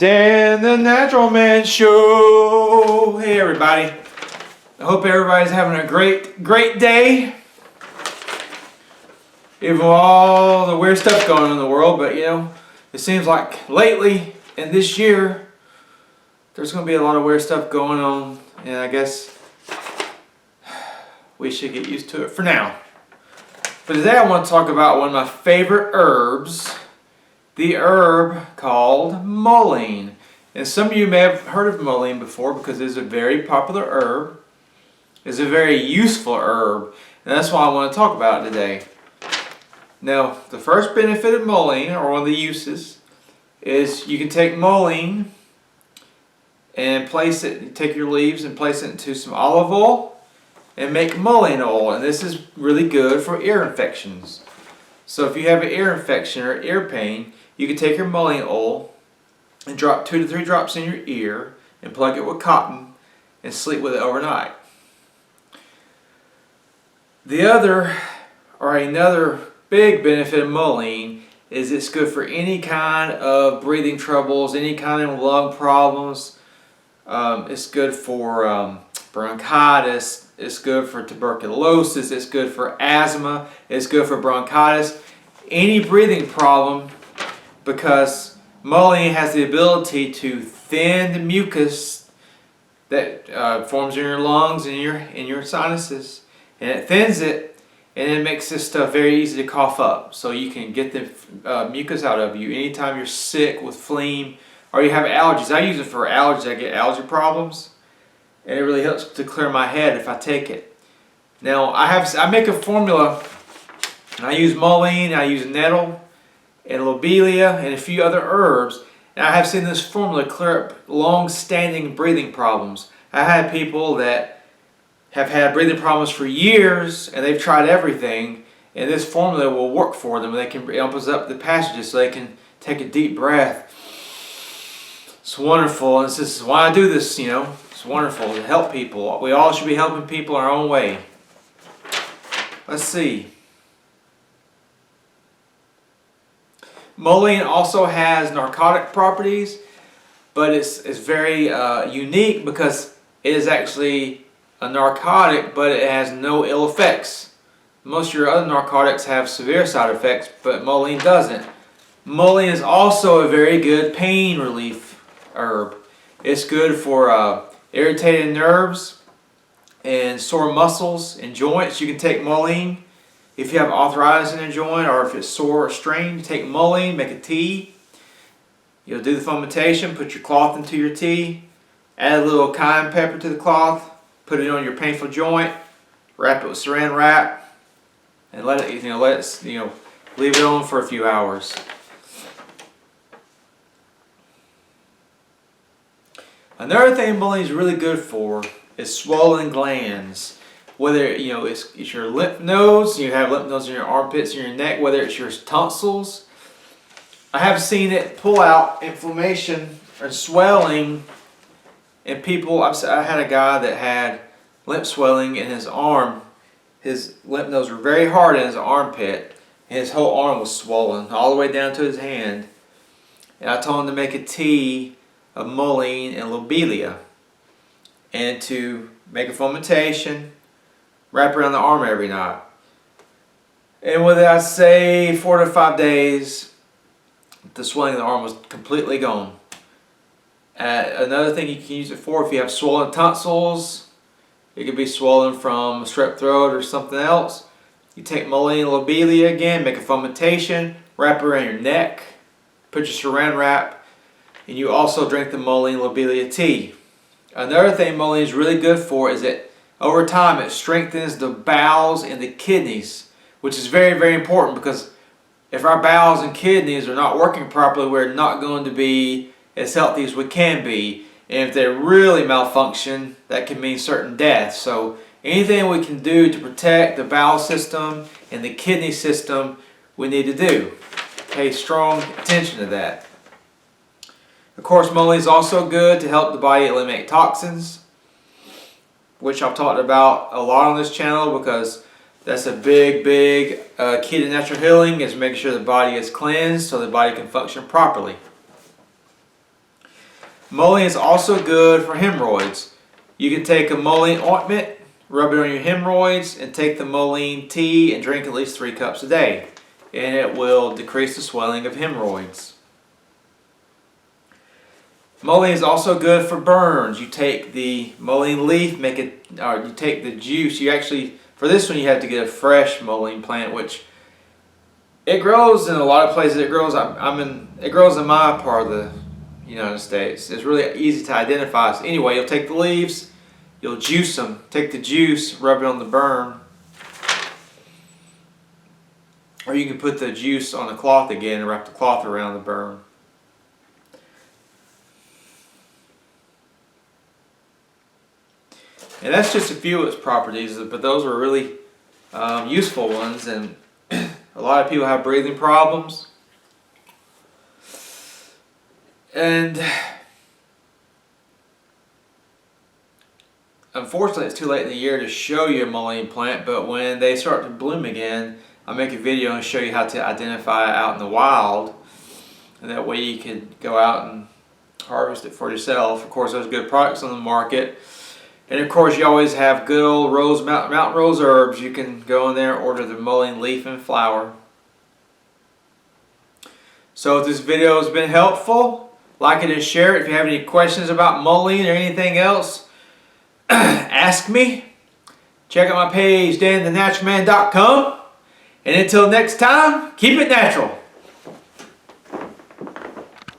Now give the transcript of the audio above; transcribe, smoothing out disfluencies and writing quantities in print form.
Dan the Natural Man Show. Hey everybody. I hope everybody's having a great day. Even with all the weird stuff going on in the world, but you know, it seems like lately and this year there's going to be a lot of weird stuff going on, and I guess we should get used to it for now. But today I want to talk about one of my favorite herbs, the herb called mullein. And some of you may have heard of mullein before because it's a very popular herb. It's a very useful herb, and that's why I want to talk about it today. Now, the first benefit of mullein, or one of the uses, is you can take mullein and place it, take your leaves and place it into some olive oil and make mullein oil. And this is really good for ear infections. So if you have an ear infection or ear pain, you can take your mullein oil and drop 2 to 3 drops in your ear and plug it with cotton and sleep with it overnight. Another big benefit of mullein is it's good for any kind of breathing troubles, any kind of lung problems. It's good for bronchitis, it's good for tuberculosis, it's good for asthma, it's good for bronchitis, any breathing problem, because mullein has the ability to thin the mucus that forms in your lungs and in your sinuses, and it thins it, and it makes this stuff very easy to cough up, so you can get the mucus out of you anytime you're sick with phlegm or you have allergies. I use it for allergies. I get allergy problems, and it really helps to clear my head if I take it. Now I make a formula, and I use mullein, I use nettle and lobelia and a few other herbs, and I have seen this formula clear up long-standing breathing problems. I had people that have had breathing problems for years, and they've tried everything, and this formula will work for them. It opens up the passages so they can take a deep breath. It's wonderful, and this is why I do this, you know. It's wonderful to help people. We all should be helping people our own way. Let's see. Mullein also has narcotic properties, but it's very unique because it is actually a narcotic, but it has no ill effects. Most of your other narcotics have severe side effects, but mullein doesn't. Mullein is also a very good pain relief herb. It's good for irritated nerves and sore muscles and joints. You can take mullein. If you have arthritis in a joint, or if it's sore or strained, you take mullein, make a tea. You'll do the fermentation, put your cloth into your tea, add a little cayenne pepper to the cloth, put it on your painful joint, wrap it with saran wrap, and let it leave it on for a few hours. Another thing mullein is really good for is swollen glands. Whether it's your lymph nodes, you have lymph nodes in your armpits and your neck, whether it's your tonsils. I have seen it pull out inflammation or swelling in people. I had a guy that had lymph swelling in his arm. His lymph nodes were very hard in his armpit, and his whole arm was swollen all the way down to his hand. And I told him to make a tea of mullein and lobelia, and to make a fermentation, wrap around the arm every night. And within, I'd say, 4 to 5 days, the swelling of the arm was completely gone. Another thing you can use it for, if you have swollen tonsils, it could be swollen from strep throat or something else. You take mullein and lobelia again, make a fermentation, wrap it around your neck, put your saran wrap, and you also drink the mullein and lobelia tea. Another thing mullein is really good for is that over time it strengthens the bowels and the kidneys, which is very, very important, because if our bowels and kidneys are not working properly, we're not going to be as healthy as we can be. And if they really malfunction, that can mean certain death. So anything we can do to protect the bowel system and the kidney system, we need to do. Pay strong attention to that. Of course, mullein is also good to help the body eliminate toxins, which I've talked about a lot on this channel, because that's a big key to natural healing, is making sure the body is cleansed so the body can function properly. Mullein is also good for hemorrhoids. You can take a mullein ointment, rub it on your hemorrhoids, and take the mullein tea and drink at least 3 cups a day. And it will decrease the swelling of hemorrhoids. Mullein is also good for burns. You take the mullein leaf, you take the juice. You actually, for this one, you have to get a fresh mullein plant, which it grows in a lot of places. It grows. It grows in my part of the United States. It's really easy to identify. So anyway, you'll take the leaves, you'll juice them. Take the juice, rub it on the burn, or you can put the juice on a cloth again and wrap the cloth around the burn. And that's just a few of its properties, but those are really useful ones. And a lot of people have breathing problems. And unfortunately, it's too late in the year to show you a mullein plant, but when they start to bloom again, I'll make a video and show you how to identify it out in the wild. And that way you can go out and harvest it for yourself. Of course, there's good products on the market. And of course, you always have good old Mountain Rose Herbs. You can go in there and order the mullein leaf and flower. So if this video has been helpful, like it and share it. If you have any questions about mullein or anything else, ask me. Check out my page, DanTheNaturalMan.com. And until next time, keep it natural.